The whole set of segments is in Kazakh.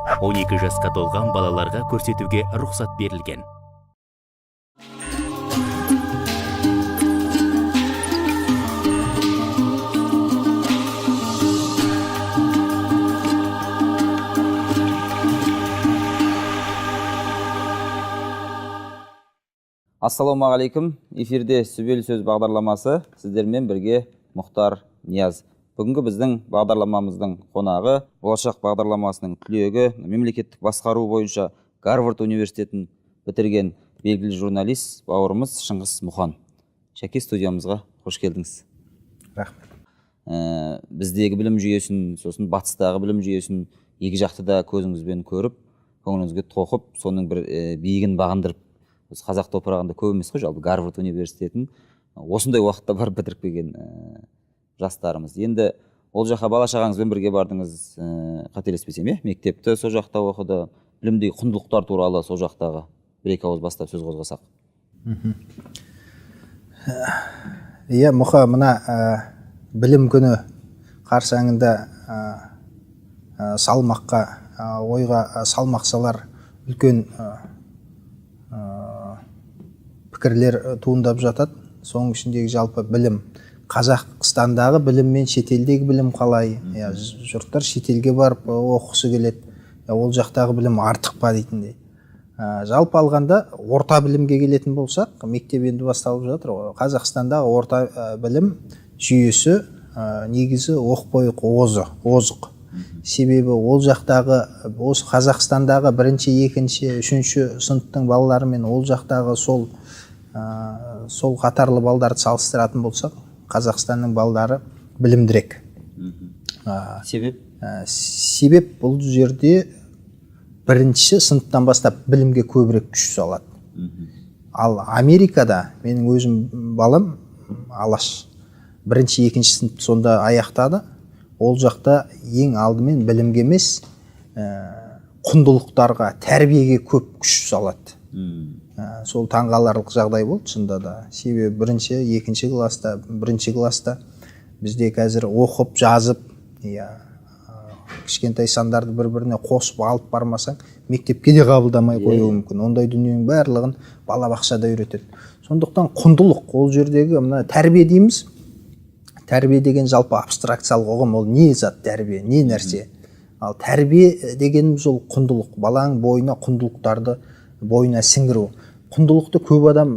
12 жасқа толған балаларға көрсетуге рұқсат берілген. Ассалаумағалейкум, эфирде Сүбел сөз бағдарламасы, сіздермен бірге Мұхтар Нияз. Бүгінгі біздің бағдарламамыздың қонағы, болашақ бағдарламасының түлегі, мемлекеттік басқару бойынша Гарвард университетін бітірген белгілі журналист бауырымыз Шыңғыс Мұхан. Шәке, студиямызға қош келдіңіз. Рахмет. Біздегі білім жүйесін, сосын батыстағы білім жүйесін екі жақты да көзіңізбен көріп, көңіліңізге тоқып, соның бір биігін бағындырып, қазақ топырағында көп емес қой, жалпы Гарвард университетін осындай уақытта барып бітіріп келген жастарымыз. Енді ол жаққа бала шағаңызбен бірге бардыңыз, қателеспесем, мектепті сол жақта оқыды, білімдегі құндылықтар туралы сол жақтағы бір-екі ауыз бастап сөз қозғасақ. Иә, Мұха, мына білім күні қарсаңында салмаққа, ойға салмақ салар үлкен пікірлер туындап жатады. Соның ішіндегі жалпы білім, Қазақстандағы білім мен шетелдегі білім қалай? Жұрттар шетелге барып оқысы келеді. Ол жақтағы білім артық па дейтіндей. Жалпы алғанда орта білімге келетін болсақ, мектеп енді басталып жатыр. Қазақстандағы орта білім жүйесі негізі оқпойық озық. Себебі ол жақтағы, осы Қазақстандағы бірінші, екінші, үшінші сыныптың балалары мен ол жақтағы сол қатарлы балдарды салыстыратын болсақ, Қазақстанның балдары білімдірек. Себеп? Себеп бұл жерде бірінші сыныптан бастап білімге көбірек күш салады. Ал Америкада менің өзім балам Алаш бірінші, екінші сынып сонда аяқтады. Ол жақта ең алдымен білімге емес, құндылықтарға, тәрбиеге көп күш салады. Сол таңғаларлық жағдай болды шынында да. Себебі бірінші, екінші класста, бірінші класста бізде қазір оқып, жазып, кішкентай сандарды бір-біріне қосып алып бармасаң, мектепке де қабылдамай қоюы мүмкін. Ондай дүниенің барлығын балабақшада үйретеді. Сондықтан құндылық, ол жердегі тәрбие дейміз. Тәрбие деген жалпы абстракциялық ұғым, ол не зат тәрбие, не нәрсе. Ал тәрбие дегеніміз ол құндылық, баланың бойына құндылықтарды бойына сіңіру. Құндылықты көп адам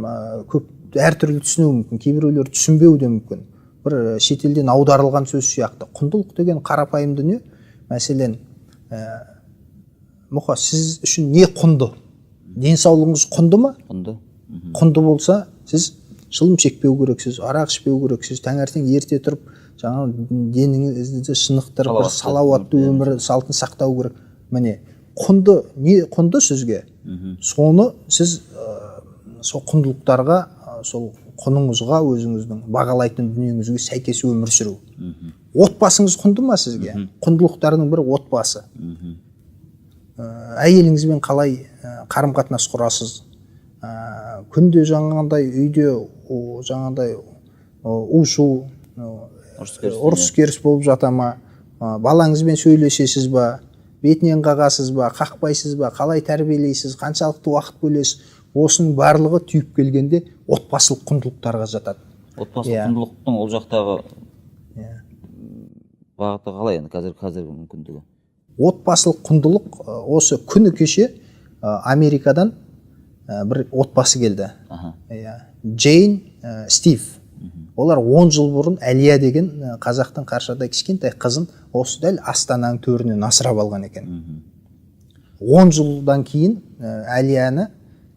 әртүрлі түсінуі мүмкін, кейбіреулер түсінбеуі де мүмкін. Бір шетелден аударылған сөз сияқты. Құндылық деген қарапайым дүние. Мәселен, Мұха, сіз үшін не құнды? Денсаулығыңыз құнды ма? Құнды. Құнды болса, сіз шылым шекпеу керексіз, арақ ішпеу керексіз, таңертең ерте тұрып, деніңізді шынықтырып, салауатты өмір салтын сақтау керек. Міне, құнды, не құнды сізге? Соны сіз сол құндылықтарға, сол құныңызға, өзіңіздің бағалайтын дүниеңізге сәйкес өмір сүру. Отбасыңыз құнды ма сізге? Құндылықтардың бірі отбасы. Әйеліңізбен қалай қарым-қатынас құрасыз? Күнде жаңағындай үйде жаңағындай у-шу, ұрыс-керіс болып жата ма? Балаңызбен сөйлесесіз ба? Бетінен қағасыз ба? Қақпайсыз ба? Қалай тәрбиелейсіз? Қаншалықты уақыт бөлесіз? Осының барлығы түйіп келгенде отбасылық құндылықтарға жатады. Отбасылық құндылықтың ол жақтағы бағыты қалай енді қазіргі мүмкіндігі? Отбасылық құндылық осы күні кеше Америкадан бір отбасы келді. Джейн, Стив. Олар 10 жыл бұрын Әлия деген қазақтың қаршадай кішкентай қызын осы дәл Астананың төрінен асырап алған екен. 10 жылдан кейін Әлияны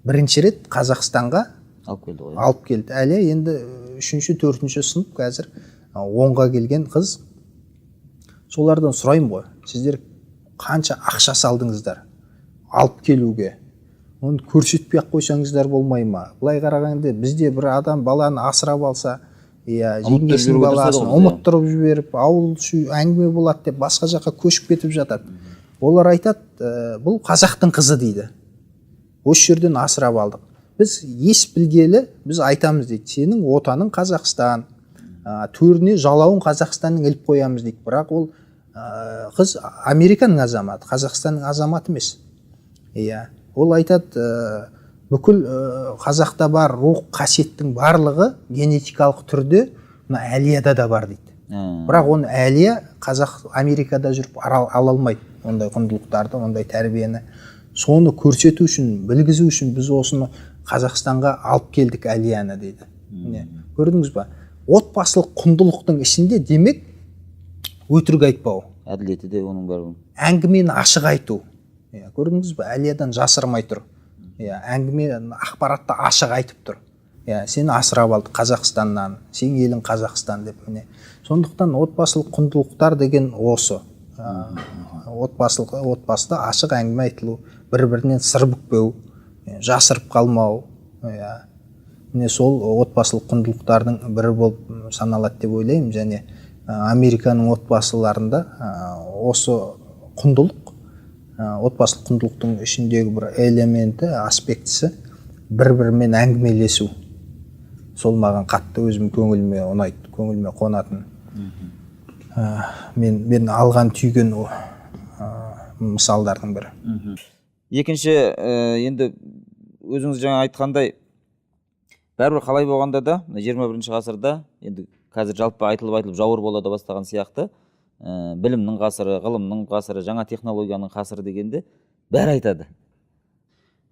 бірінші рет Қазақстанға алып келді. Әлия енді 3-4 сынып қазір 10-ға келген қыз. Солардан сұрайым ғой, сіздер қанша ақша салдыңыздар алып келуге? Оны көрсетпей қойсаңыздар болмай ма? Былай қарағанда бізде бір адам баланы асырап алса, жеңгесінің баласын ұмыттырып жіберіп, ауыл әңгіме болады деп басқа жаққа көшіп кетіп жатады. Олар айтады, бұл қазақтың қызы дейді. Осы жерден асырап алдық. Біз ес білгелі, біз айтамыз дейді, сенің отаның Қазақстан, төріне жалауын Қазақстанның іліп қоямыз дейді. Бірақ ол қыз Американың азаматы, Қазақстанның азаматы емес. Иә, ол айтады, бүкіл қазақта бар рух қасиеттің барлығы генетикалық түрде мына Әлияда да бар дейді. Бірақ оны Әлия Америкада жүріп ала алмайды, ондай құндылықтарды, ондай тәрбиені. Соны көрсету үшін, білгізу үшін біз осыны Қазақстанға алып келдік Әлияны дейді. Көрдіңіз ба? Отбасылық құндылықтың ішінде демек өтірік айтпау, әділеті де оның бәрі. әңгімені ашық айту. Көрдіңіз ба? Әлиядан жасырмай тұр. Әңгіме, ақпаратты ашық айтып тұр. Сені асырап алды Қазақстаннан, сен елің Қазақстан деп. Сондықтан отбасылық құндылықтар деген осы. Отбасыда ашық әңгіме айтылу, бір-бірінен сыр бүкпеу, жасырып қалмау. Сол отбасылық құндылықтардың бірі болып саналады деп ойлаймын. Және Американың отбасыларында осы құндылық, отбасылық құндылықтың ішіндегі бір элементі, аспектісі бір-бірімен әңгімелесу. Сол маған қатты өзім көңіліме ұнайды, көңіліме қонатын. Мен алған түйген мысалдардың бірі. Екінші, енді өзіңіз жаңа айтқандай, бәрібір қалай болғанда да 21-ші ғасырда, енді қазір жалпы айтылып жауыр бола да бастаған сияқты, білімнің ғасыры, ғылымның ғасыры, жаңа технологияның ғасыры дегенде бәрі айтады.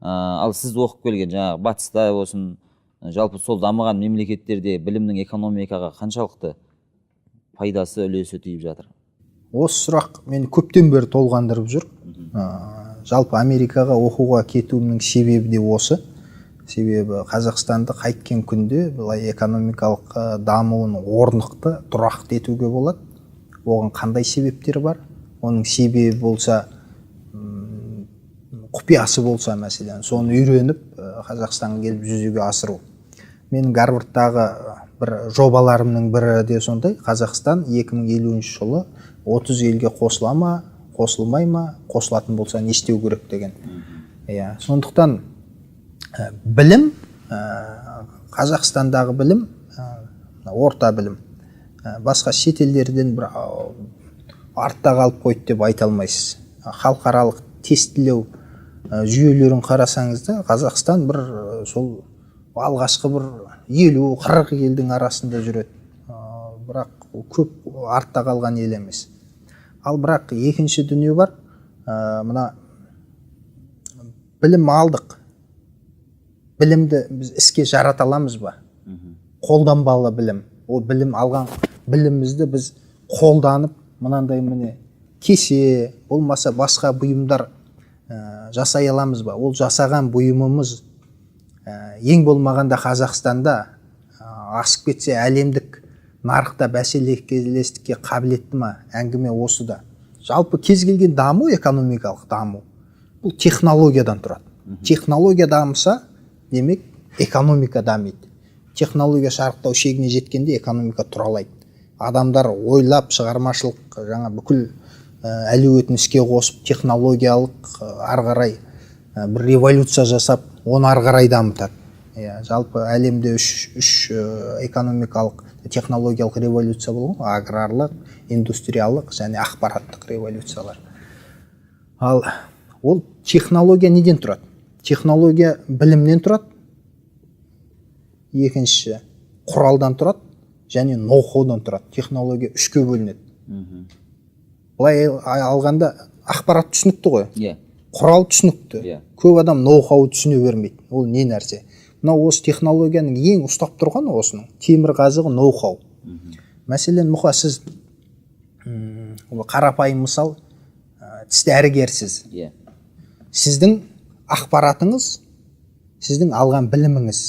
Ал сіз оқып келген жаңағы батыста болсын, жалпы сол дамыған мемлекеттерде білімнің экономикаға қаншалықты пайдасы, үлесі тиіп жатыр? Осы сұрақ мені көптен бері толғандырып жүр. Жалпы Америкаға оқуға кетуімнің себебі де осы. Себебі Қазақстанды қайткен күнде былай экономикалық дамуын орнықты, тұрақты етуге болады. Оған қандай себептер бар? Оның себебі болса, құпиясы болса мәселен, соны үйреніп Қазақстанға келіп жүзеге асыру. Менің Гарвардтағы бір жобаларымның бірі де сондай. Қазақстан 2050 жылы 30 елге қосыла ма, қосылмай ма, қосылатын болса не істеу керек деген. Сондықтан білім, Қазақстандағы білім, орта білім, басқа шет елдерден бір артта қалып қойды деп айта алмайсыз. Халықаралық тестілеу жүйелерін қарасаңызда, Қазақстан бір сол алғашқы бір 50-40 елдің арасында жүреді. Бірақ көп артта қалған ел емес. Ал бірақ екінші дүние бар. Мына білім алдық. Білімді біз іске жарата аламыз ба? Қолданбалы білім. Ол білім алған білімімізді біз қолданып, мынандай міне кесе, болмаса басқа бұйымдар жасай аламыз ба? Ол жасаған бұйымымыз ең болмағанда Қазақстанда асып кетсе әлемдік нарықта бәсекелестікке қабілетті ма? Әңгіме осы да. Жалпы кез келген даму, экономикалық даму, бұл технологиядан тұрады. Технология дамыса, демек экономика дамиды. Технология шарықтау шегіне жеткенде экономика тұралайды. Адамдар ойлап, шығармашылық жаңа бүкіл әлеуетін іске қосып, технологиялық арғарай бір революция жасап, оны арғарай дамытады. Жалпы әлемде үш экономикалық, технологиялық революция болған: аграрлық, индустриялық және ақпараттық революциялар. Ал ол технология неден тұрады? Технология білімнен тұрады, екінші құралдан тұрады және ноу-хаудан тұрады. Технология үшке бөлінеді. Былай алғанда ақпарат түсінікті ғой, құрал түсінікті. Көп адам ноу-хау түсіне бермейді. Ол не нәрсе? Мынау осы технологияның ең ұстап тұрғаны осының темір қазығы ноу-хау. Мәселен, мұқа сіз қарапайым мысал, тіс дәрігерсіз. Сіздің ақпаратыңыз, сіздің алған біліміңіз.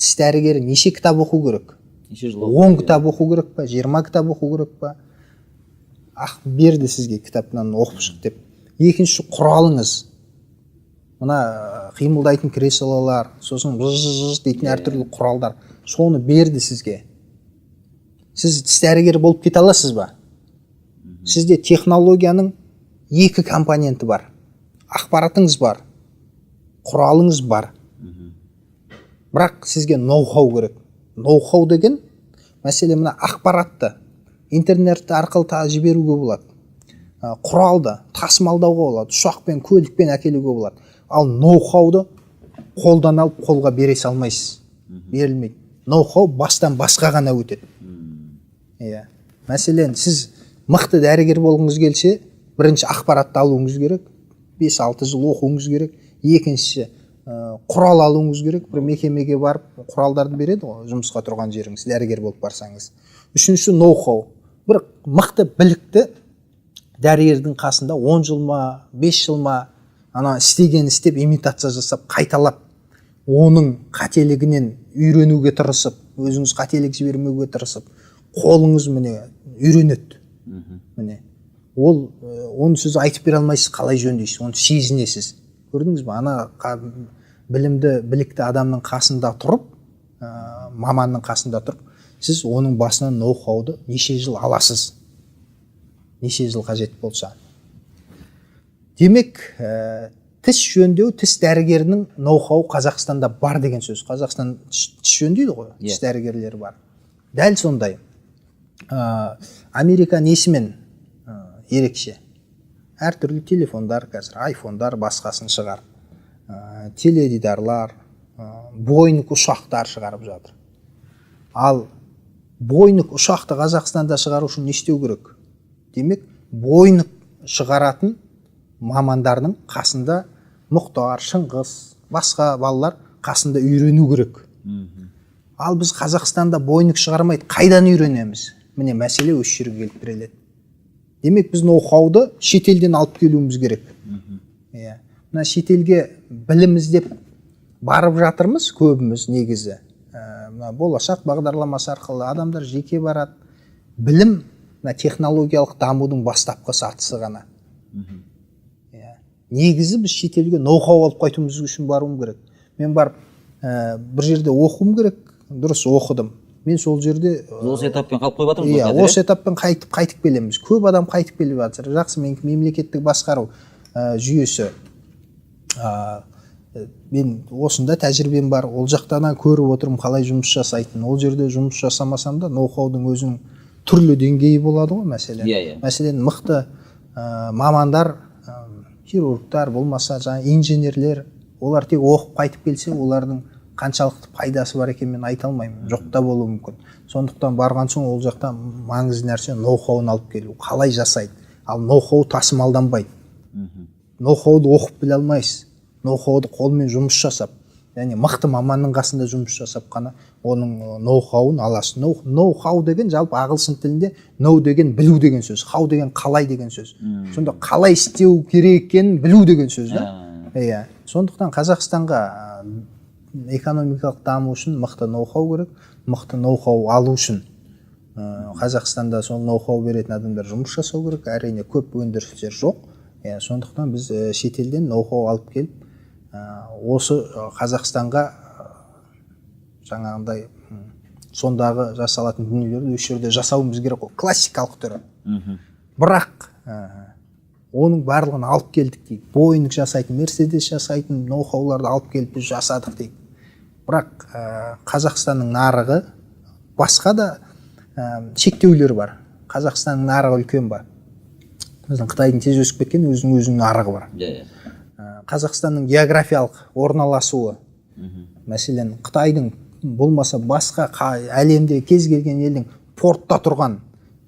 Тіс дәрігері неше кітап оқу керек? 10 кітап оқу керек па? 20 кітап оқу керек па? Берді сізге кітаптан оқып шық деп. Екінші құралыңыз. Мына қимылдайтын креслолар, сосын жыз дейтін әртүрлі құралдар. Соны берді сізге. Сіз тіс дәрігері болып кете аласыз ба? Сізде технологияның екі компоненті бар. Ақпаратыңыз бар, құралыңыз бар. Бірақ сізге ноу-хау керек. Ноу-хау деген мәселе мына ақпаратты интернет арқылы жіберуге болады. құралды тасымалдауға болады, ұшақпен көлікпен әкелуге болады, ал ноу-хауды қолдан алып қолға бере салмайсыз, берілмейді. Ноу-хау бастан басқа ғана өтеді. Иә. Мәселен, сіз мықты дәрігер болғыңыз келсе, бірінші ақпаратты алуыңыз керек, 5-6 жыл оқуыңыз керек. Екіншісі, құрал алуыңыз керек, бір мекемеге барып құралдарды береді ғой, жұмысқа тұрған жеріңіз, дәрігер болып барсаңыз. Үшінші, ноу-хау. Бір мықты білікті дәрігердің қасында 10 жыл ма, 5 жыл ма, ана істеген істеп, имитация жасап, қайталап, оның қателігінен үйренуге тырысып, өзіңіз қателік жібермеуге тырысып, қолыңыз міне үйренеді. Міне ол оны сөз айтып бере алмайсыз, қалай жөндейсіз, оны сезінесіз. Көрдіңіз бе? Ана білімді, білікті адамның қасында тұрып, маманның қасында тұрып, сіз оның басынан ноу-хауды неше жыл аласыз, неше жыл қажет болса. Демек, тіс жөндеу, тіс дәрігерінің ноу-хау Қазақстанда бар деген сөз. Қазақстан тіс жөндейді ғой, тіс дәрігерлері бар. Дәл сондай. Америка несімен ерекше? Әртүрлі телефондар, қазір айфондар басқасын шығар, теледидарлар, Боинг ұшақтар шығарып жатыр. Ал Боинг ұшақты Қазақстанда шығару үшін не істеу керек? Демек, Боинг шығаратын мамандардың қасында Мұхтар, Шыңғыс, басқа балалар қасында үйрену керек. Ал біз Қазақстанда Боинг шығармайды, қайдан үйренеміз? Міне мәселе осы жерге келіп тіреледі. Демек, біз ноу-хауды шетелден алып келуіміз керек. Мына шетелге білім іздеп барып жатырмыз көбіміз негізі. Болашақ бағдарламасы арқылы адамдар жеке барады. Білім технологиялық дамудың бастапқы сатысы ғана. Негізі біз шетелге ноу-хау алып қайтуымыз үшін баруым керек. Мен барып бір жерде оқуым керек, дұрыс оқыдым. Мен сол жерде осы этаппен қалып қойып жатырмыз. Иә, осы этаппен қайтып келеміз. Көп адам қайтып келіп жатыр. Жақсы, мемлекеттік басқару жүйесі. Мен осында тәжірибем бар. Ол жақтан көріп отырмын қалай жұмыс жасайтын. Ол жерде жұмыс жасамасам да ноу-хаудың өзінің түрлі деңгейі болады ғой, мәселен. Мәселен, мықты мамандар, хирургтар болмаса, инженерлер, олар тек оқып қайтып келсе, олардың қаншалықты пайдасы бар екен мен айта алмаймын, жоқ та болуы мүмкін. Сондықтан барған соң ол жақта маңызды нәрсе ноу-хауын алып келу, қалай жасайды. Ал ноу-хау тасымалданбайды. Ноу-хауды оқып біле алмайсыз. Ноу-хауды қолмен жұмыс жасап, яғни мықты маманның қасында жұмыс жасап қана оның ноу-хауын аласыз. Ноу-хау деген жалпы ағылшын тілінде ноу деген білу деген сөз, хау деген қалай деген сөз. Сонда қалай істеу керек екенін білу деген сөз да. Сондықтан Қазақстанға экономикалық даму үшін мықты ноу-хау керек. Мықты ноу-хау алу үшін Қазақстанда сол ноу-хау беретін адамдар жұмыс жасау керек. Әрине көп өндірістер жоқ. Сондықтан біз шетелден ноу-хау алып келіп, осы Қазақстанға жаңағындай сондағы жасалатын дүниелерді осы жерде жасауымыз керек қой, классикалық түрі. Бірақ оның барлығын алып келдік дейік. Боинг жасайтын, Мерседес жасайтын ноу-хауларды алып келіп біз жасадық дейік. Бірақ Қазақстанның нарығы басқа да шектеулер бар. Қазақстанның нарығы үлкен бар. Біздің Қытайдың тез өсіп кеткен өзінің нарығы бар. Қазақстанның географиялық орналасуы, мәселен, Қытайдың болмаса басқа әлемде кез келген елдің портта тұрған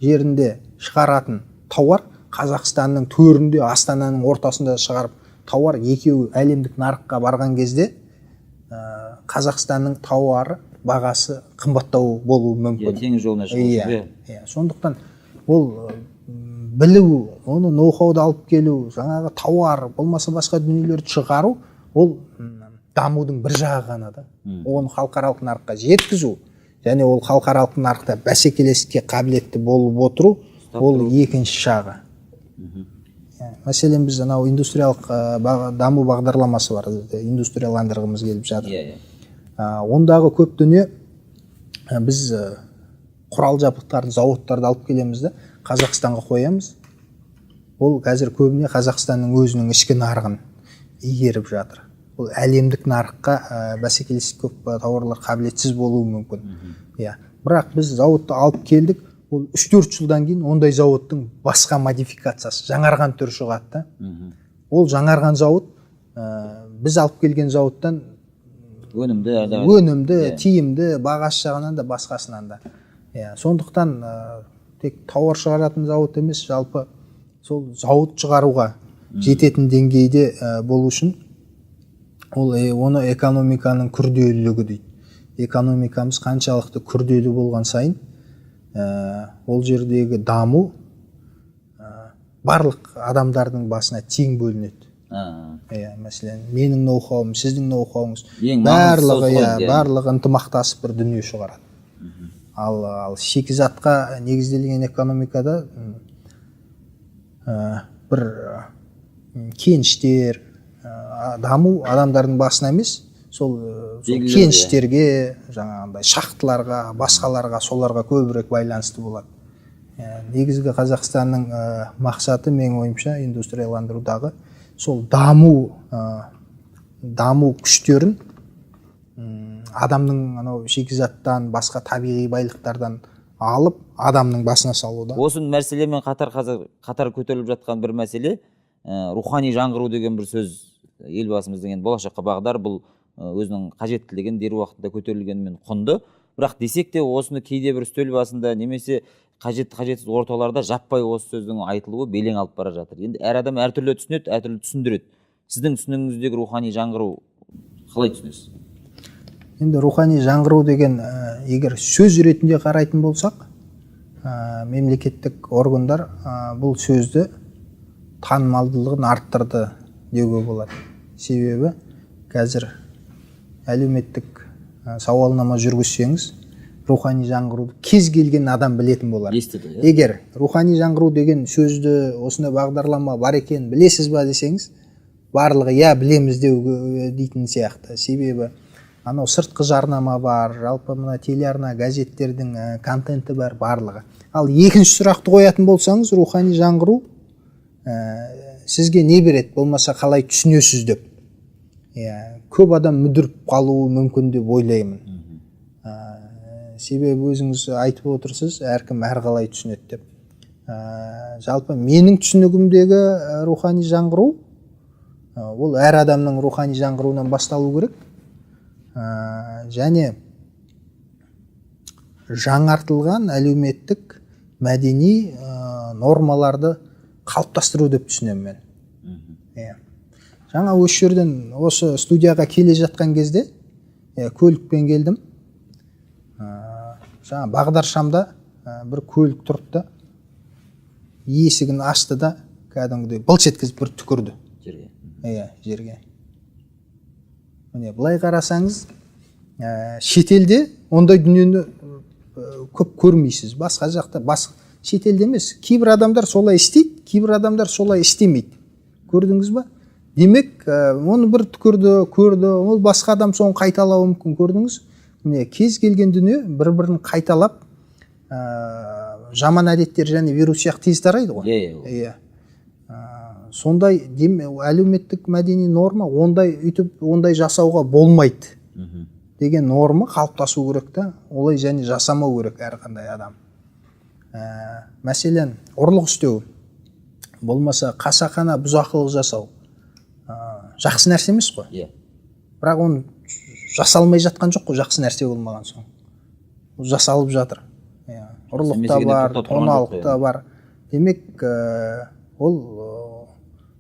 жерінде шығаратын тауар, Қазақстанның төрінде, Астананың ортасында шығарып тауар, екеуі әлемдік нарыққа барған кезде Қазақстанның тауары бағасы қымбаттау болуы мүмкін. Теңіз жолына шығу. Сондықтан ол білу, оны ноу-хауды алып келу, жаңағы тауар, болмаса басқа дүниелерді шығару, ол дамудың бір жағы ғана да. Оны халықаралық нарыққа жеткізу, және ол халықаралық нарықта бәсекелестікке қабілетті болып отыру, ол екінші жағы. Мәселен, біз анау индустриялық даму бағдарламасы бар, индустрияландырғымыз келіп жатыр. Ондағы көп дүние біз құрал жабдықтарды, зауыттарды алып келеміз де Қазақстанға қоямыз. Ол қазір көбіне Қазақстанның өзінің ішкі нарығын игеріп жатыр. Ол әлемдік нарыққа бәсекелестік көп тауарлар қабілетсіз болуы мүмкін. Бірақ біз зауытты алып келдік, ол 3-4 жылдан кейін ондай зауыттың басқа модификациясы жаңарған түрі шығады да. Ол жаңарған зауыт біз алып келген зауыттан өнімді, тиімді, бағасы жағынан да басқасынан да. Сондықтан тек тауар шығаратын зауыт емес, жалпы сол зауыт шығаруға жететін деңгейде болу үшін ол оны экономиканың күрделілігі дейді. Экономикамыз қаншалықты күрделі болған сайын ол жердегі даму барлық адамдардың басына тең бөлінеді. Мәселен, менің ноу-хауым, сіздің ноу-хауыңыз барлығы ынтымақтасып бір дүние шығарады. Ал шикізатқа негізделген экономикада бір кеніштер даму адамдардың басына емес, сол кеніштерге, жаңағындай шахталарға, басқаларға, соларға көбірек байланысты болады. Негізгі Қазақстанның мақсаты менің ойымша индустрияландырудағы сол даму күштерін адамның анау шикізаттан, басқа табиғи байлықтардан алып, адамның басына салуда. Осы мәселемен қатар көтеріліп жатқан бір мәселе, рухани жаңғыру деген бір сөз елбасымыздың болашаққа бағдар, бұл өзінің қажеттілігін дер уақытында көтерілгенімен құнды. Бірақ десек те осыны кейде бір үстел басында немесе қажетсіз орталарда жаппай осы сөздің айтылуы белең алып бара жатыр. Енді әр адам әртүрлі түсінеді, әртүрлі түсіндіреді. Сіздің түсінігіңіздегі рухани жаңғыру қалай түсінесіз? Енді рухани жаңғыру деген егер сөз ретінде қарайтын болсақ, мемлекеттік органдар бұл сөзді танымалдылығын арттырды деуге болады. Себебі қазір әлеуметтік сауалнама жүргізсеңіз, рухани жаңғыруды кез келген адам білетін болар. Егер рухани жаңғыру деген сөзді, осындай бағдарлама бар екенін білесіз ба десеңіз, барлығы білеміз дейтін сияқты. Себебі анау сыртқы жарнама бар, жалпы мына телеарна, газеттердің контенті бар, барлығы. Ал екінші сұрақты қоятын болсаңыз, рухани жаңғыру сізге не береді, болмаса қалай түсінесіз деп. Көп адам мүдіріп қалуы мүмкін деп ойлаймын. Себебі өзіңіз айтып отырсыз, әркім әрқалай түсінеді деп. Жалпы менің түсінігімдегі рухани жаңғыру, ол әр адамның рухани жаңғыруынан басталу керек. Және жаңартылған әлеуметтік мәдени нормаларды қалыптастыру деп түсінемін мен. Жаңа осы жерден осы студияға келе жатқан кезде көлікпен келдім. Жаңа Бағдаршамда бір көлік тұрды да, есігін ашты да, кәдімгідей былш еткізіп бір түкірді жерге. Міне былай қарасаңыз, шетелде ондай дүниені көп көрмейсіз. Басқа жақта, шетелде емес, кейбір адамдар солай істейді, кейбір адамдар солай істемейді. Көрдіңіз ба? Демек, оны бір көрді, ол басқа адам соны қайталауы мүмкін, көрдіңіз? Міне кез келген дүние бір-бірін қайталап, жаман әдеттер және вирус сияқты тез тарайды ғой. Сондай әлеуметтік мәдени норма, ондай жасауға болмайды деген норма қалыптасу керек та, олай және жасамау керек әрқандай адам. Мәселен, ұрлық істеу, болмаса қасақана бұзақылық жасау жақсы нәрсе емес қой. Бірақ оны жасалмай жатқан жоқ қой, жақсы нәрсе болмаған соң. Жасалып жатыр. Ұрлық та бар, тоналық та бар. Демек, ол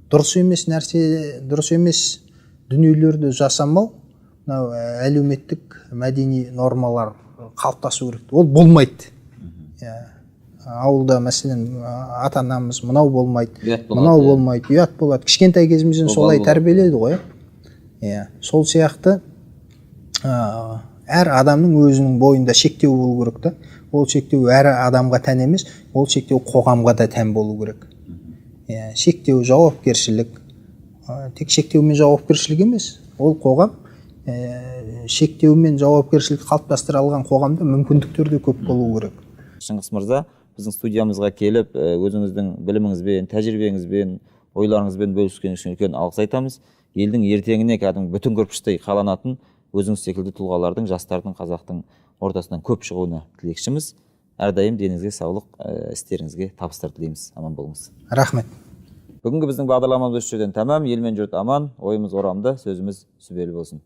дұрыс емес нәрсе, дұрыс емес дүниелерді жасамау, әлеуметтік мәдени нормалар қалыптасу керек. Ол болмайды. Ауылда мәселен ата-анамыз мынау болмайды, мынау болмайды, ұят болады. Кішкентай кезімізден солай тәрбиеледі ғой. Сол сияқты әр адамның өзінің бойында шектеу болу керек та. Ол шектеу әр адамға тән емес, ол шектеу қоғамға да тән болу керек. Шектеу, жауапкершілік, тек шектеу мен жауапкершілік емес, ол қоғам шектеу мен жауапкершілік қалыптастыра алған қоғамда мүмкіндіктер де көп болу керек. Шыңғыс мырза, біздің студиямызға келіп, өзіңіздің біліміңізбен, тәжірибеңізбен, ойларыңызбен бөліскен үшін үлкен алғыс айтамыз. Елдің ертеңіне кәдімгі бүтін кірпіштей қаланатын өзіңіз секілді тұлғалардың, жастардың, қазақтың ортасынан көп шығуына тілекшіміз. әрдайым деніңізге саулық, істеріңізге табыстар тілейміз. Аман болыңыз. Рахмет. Бүгінгі біздің бағдарламамыз осы жерден тәмам. Ел мен жұрт аман, ойымыз орамды, сөзіміз сүбелі болсын.